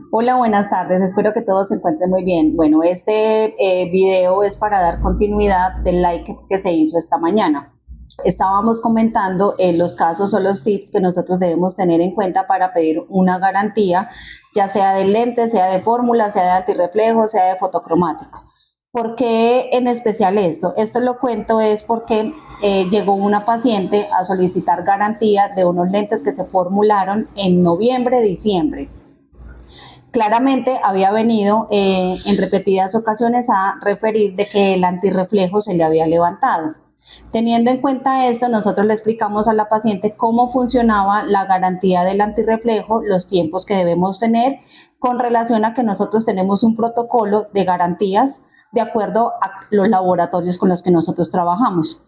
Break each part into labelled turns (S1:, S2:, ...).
S1: Hola, buenas tardes. Espero que todos se encuentren muy bien. Bueno, este video es para dar continuidad del like que se hizo esta mañana. Estábamos comentando los casos o los tips que nosotros debemos tener en cuenta para pedir una garantía, ya sea de lente, sea de fórmula, sea de antirreflejo, sea de fotocromático. ¿Por qué en especial esto? Esto lo cuento es porque llegó una paciente a solicitar garantía de unos lentes que se formularon en noviembre, diciembre. Claramente había venido en repetidas ocasiones a referir de que el antirreflejo se le había levantado. Teniendo en cuenta esto, nosotros le explicamos a la paciente cómo funcionaba la garantía del antirreflejo, los tiempos que debemos tener con relación a que nosotros tenemos un protocolo de garantías de acuerdo a los laboratorios con los que nosotros trabajamos.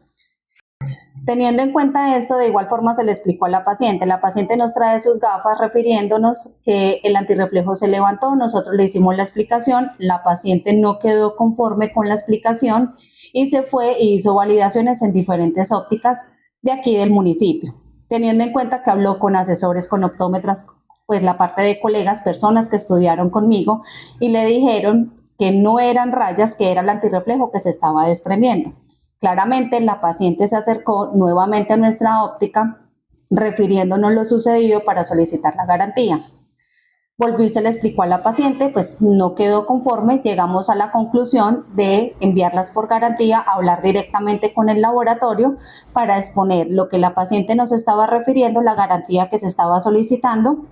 S1: Teniendo en cuenta esto, de igual forma se le explicó a la paciente. La paciente nos trae sus gafas refiriéndonos que el antirreflejo se levantó. Nosotros le hicimos la explicación. La paciente no quedó conforme con la explicación y se fue e hizo validaciones en diferentes ópticas de aquí del municipio. Teniendo en cuenta que habló con asesores, con optómetras, pues la parte de colegas, personas que estudiaron conmigo y le dijeron que no eran rayas, que era el antirreflejo que se estaba desprendiendo. Claramente la paciente se acercó nuevamente a nuestra óptica refiriéndonos lo sucedido para solicitar la garantía. Volvió y se le explicó a la paciente, pues no quedó conforme, llegamos a la conclusión de enviarlas por garantía, hablar directamente con el laboratorio para exponer lo que la paciente nos estaba refiriendo, la garantía que se estaba solicitando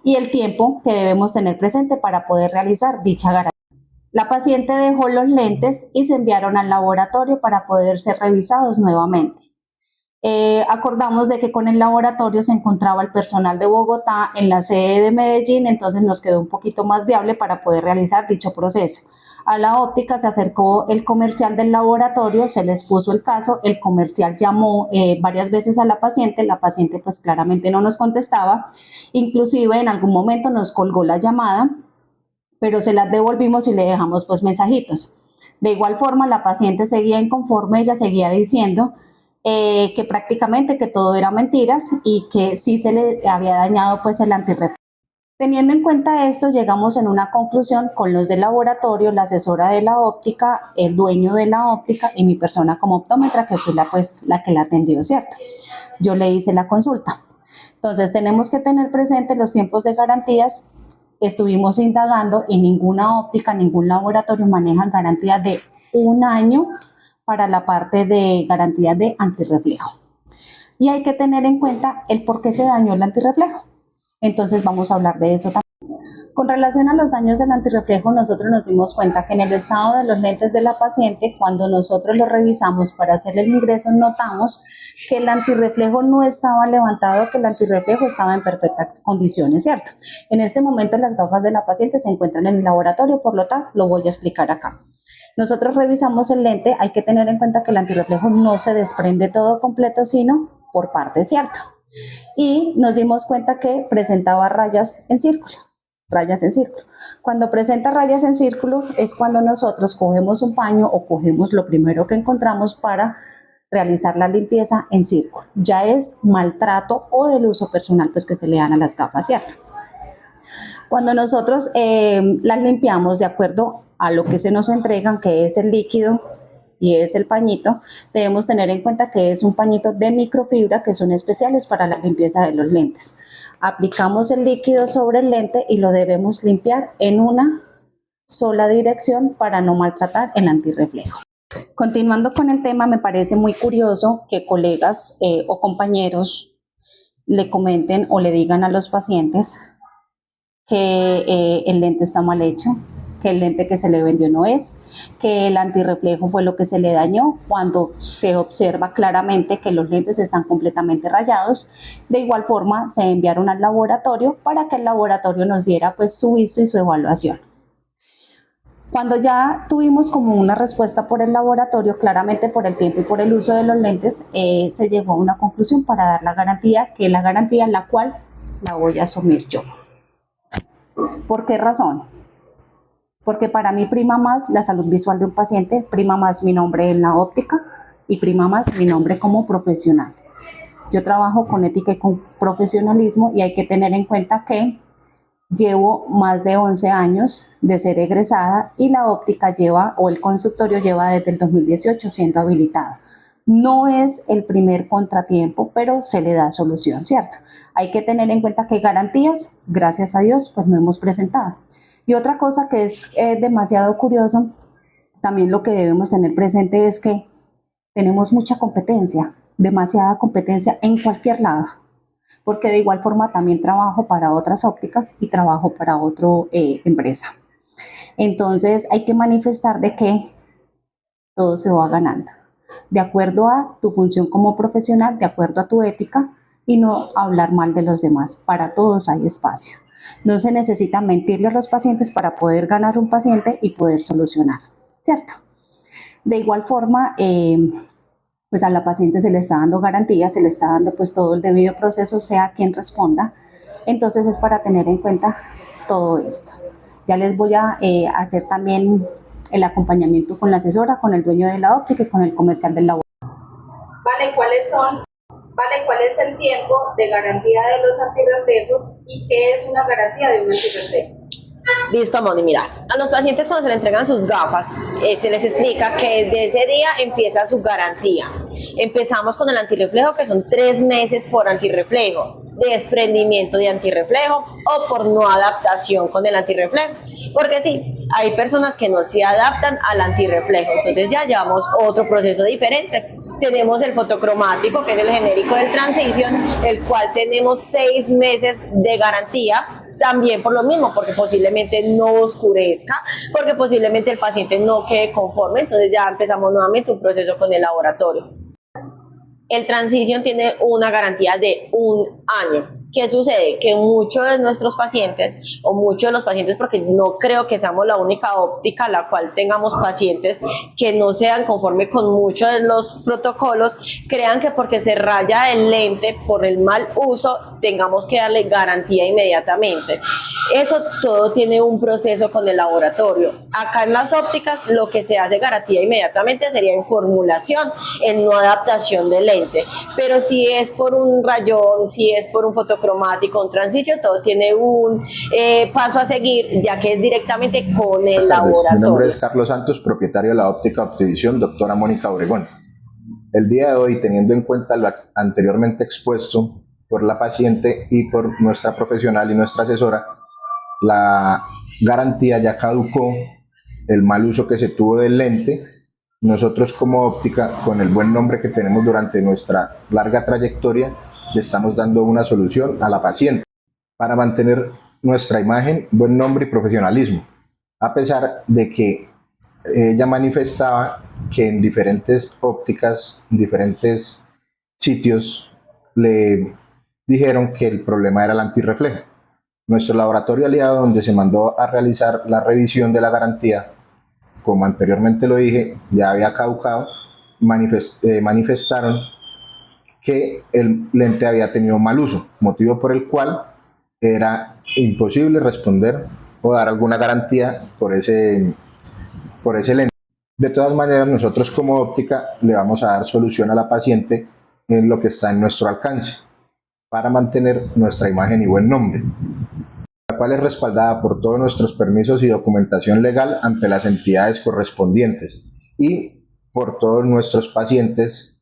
S1: y el tiempo que debemos tener presente para poder realizar dicha garantía. La paciente dejó los lentes y se enviaron al laboratorio para poder ser revisados nuevamente. Acordamos de que con el laboratorio se encontraba el personal de Bogotá en la sede de Medellín, entonces nos quedó un poquito más viable para poder realizar dicho proceso. A la óptica se acercó el comercial del laboratorio, se les puso el caso, el comercial llamó varias veces a la paciente pues claramente no nos contestaba, inclusive en algún momento nos colgó la llamada, pero se las devolvimos y le dejamos pues mensajitos. De igual forma, la paciente seguía inconforme, ella seguía diciendo que prácticamente que todo era mentiras y que sí se le había dañado pues el antirreflejo. Teniendo en cuenta esto, llegamos en una conclusión con los del laboratorio, la asesora de la óptica, el dueño de la óptica y mi persona como optómetra, que fue la que la atendió, ¿cierto? Yo le hice la consulta. Entonces, tenemos que tener presente los tiempos de garantías. Estuvimos indagando y ninguna óptica, ningún laboratorio maneja garantías de un año para la parte de garantías de antirreflejo. Y hay que tener en cuenta el por qué se dañó el antirreflejo. Entonces vamos a hablar de eso también. Con relación a los daños del antirreflejo, nosotros nos dimos cuenta que en el estado de los lentes de la paciente, cuando nosotros los revisamos para hacer el ingreso, notamos que el antirreflejo no estaba levantado, que el antirreflejo estaba en perfectas condiciones, ¿cierto? En este momento las gafas de la paciente se encuentran en el laboratorio, por lo tanto, lo voy a explicar acá. Nosotros revisamos el lente, hay que tener en cuenta que el antirreflejo no se desprende todo completo, sino por partes, ¿cierto? Y nos dimos cuenta que presentaba rayas en círculo. Rayas en círculo. Cuando presenta rayas en círculo es cuando nosotros cogemos un paño o cogemos lo primero que encontramos para realizar la limpieza en círculo. Ya es maltrato o del uso personal pues que se le dan a las gafas, ¿cierto? Cuando nosotros las limpiamos de acuerdo a lo que se nos entregan, que es el líquido y es el pañito, debemos tener en cuenta que es un pañito de microfibra que son especiales para la limpieza de los lentes. Aplicamos el líquido sobre el lente y lo debemos limpiar en una sola dirección para no maltratar el antirreflejo. Continuando con el tema, me parece muy curioso que colegas o compañeros le comenten o le digan a los pacientes que el lente está mal hecho, que el lente que se le vendió no es, que el antirreflejo fue lo que se le dañó, cuando se observa claramente que los lentes están completamente rayados. De igual forma, se enviaron al laboratorio para que el laboratorio nos diera pues su visto y su evaluación. Cuando ya tuvimos como una respuesta por el laboratorio, claramente por el tiempo y por el uso de los lentes, se llegó a una conclusión para dar la garantía, que es la garantía la cual la voy a asumir yo. ¿Por qué razón? Porque para mí prima más la salud visual de un paciente, prima más mi nombre en la óptica y prima más mi nombre como profesional. Yo trabajo con ética y con profesionalismo y hay que tener en cuenta que Llevo más de 11 años de ser egresada y la óptica lleva, o el consultorio lleva desde el 2018 siendo habilitado. No es el primer contratiempo, pero se le da solución, ¿cierto? Hay que tener en cuenta que garantías, gracias a Dios, pues no hemos presentado. Y otra cosa que es demasiado curioso, también lo que debemos tener presente es que tenemos mucha competencia, demasiada competencia en cualquier lado, porque de igual forma también trabajo para otras ópticas y trabajo para otra empresa. Entonces hay que manifestar de que todo se va ganando, de acuerdo a tu función como profesional, de acuerdo a tu ética y no hablar mal de los demás. Para todos hay espacio. No se necesita mentirle a los pacientes para poder ganar un paciente y poder solucionar, ¿cierto? De igual forma, pues a la paciente se le está dando garantía, se le está dando pues todo el debido proceso, sea quien responda. Entonces es para tener en cuenta todo esto. Ya les voy a hacer también el acompañamiento con la asesora, con el dueño de la óptica y con el comercial del laboratorio. Vale, ¿cuál es el tiempo de garantía de los antirreflejos y qué es una garantía de un antirreflejo?
S2: Listo, Moni, mira, a los pacientes cuando se les entregan sus gafas, se les explica que desde ese día empieza su garantía. Empezamos con el antirreflejo, que son 3 meses por antirreflejo, desprendimiento de antirreflejo o por no adaptación con el antirreflejo. Porque sí, hay personas que no se adaptan al antirreflejo, entonces ya llevamos otro proceso diferente. Tenemos el fotocromático, que es el genérico del Transition, el cual tenemos 6 meses de garantía. También por lo mismo, porque posiblemente no oscurezca, porque posiblemente el paciente no quede conforme, entonces ya empezamos nuevamente un proceso con el laboratorio. El Transition tiene una garantía de 1 año. ¿Qué sucede? Que muchos de nuestros pacientes, o muchos de los pacientes, porque no creo que seamos la única óptica a la cual tengamos pacientes que no sean conforme con muchos de los protocolos, crean que porque se raya el lente por el mal uso, tengamos que darle garantía inmediatamente. Eso todo tiene un proceso con el laboratorio. Acá en las ópticas lo que se hace garantía inmediatamente sería en formulación, en no adaptación del lente. Pero si es por un rayón, si es por un fotocromático, un Transition, todo tiene un paso a seguir, ya que es directamente con el laboratorio.
S3: Mi nombre es Carlos Santos, propietario de la óptica Optivisión, doctora Mónica Obregón. El día de hoy, teniendo en cuenta lo anteriormente expuesto por la paciente y por nuestra profesional y nuestra asesora, la garantía ya caducó, el mal uso que se tuvo del lente. Nosotros como óptica, con el buen nombre que tenemos durante nuestra larga trayectoria, le estamos dando una solución a la paciente para mantener nuestra imagen, buen nombre y profesionalismo, a pesar de que ella manifestaba que en diferentes ópticas, en diferentes sitios, le dijeron que el problema era el antirreflejo. Nuestro laboratorio aliado, donde se mandó a realizar la revisión de la garantía, como anteriormente lo dije, ya había caducado, manifestaron que el lente había tenido mal uso, motivo por el cual era imposible responder o dar alguna garantía por ese lente. De todas maneras, nosotros como óptica le vamos a dar solución a la paciente en lo que está en nuestro alcance para mantener nuestra imagen y buen nombre, la cual es respaldada por todos nuestros permisos y documentación legal ante las entidades correspondientes y por todos nuestros pacientes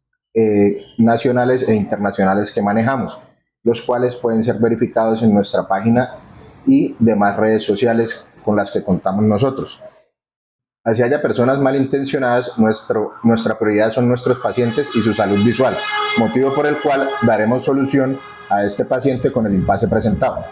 S3: nacionales e internacionales que manejamos, los cuales pueden ser verificados en nuestra página y demás redes sociales con las que contamos nosotros. Así haya personas malintencionadas, nuestra prioridad son nuestros pacientes y su salud visual, motivo por el cual daremos solución a este paciente con el impasse presentado.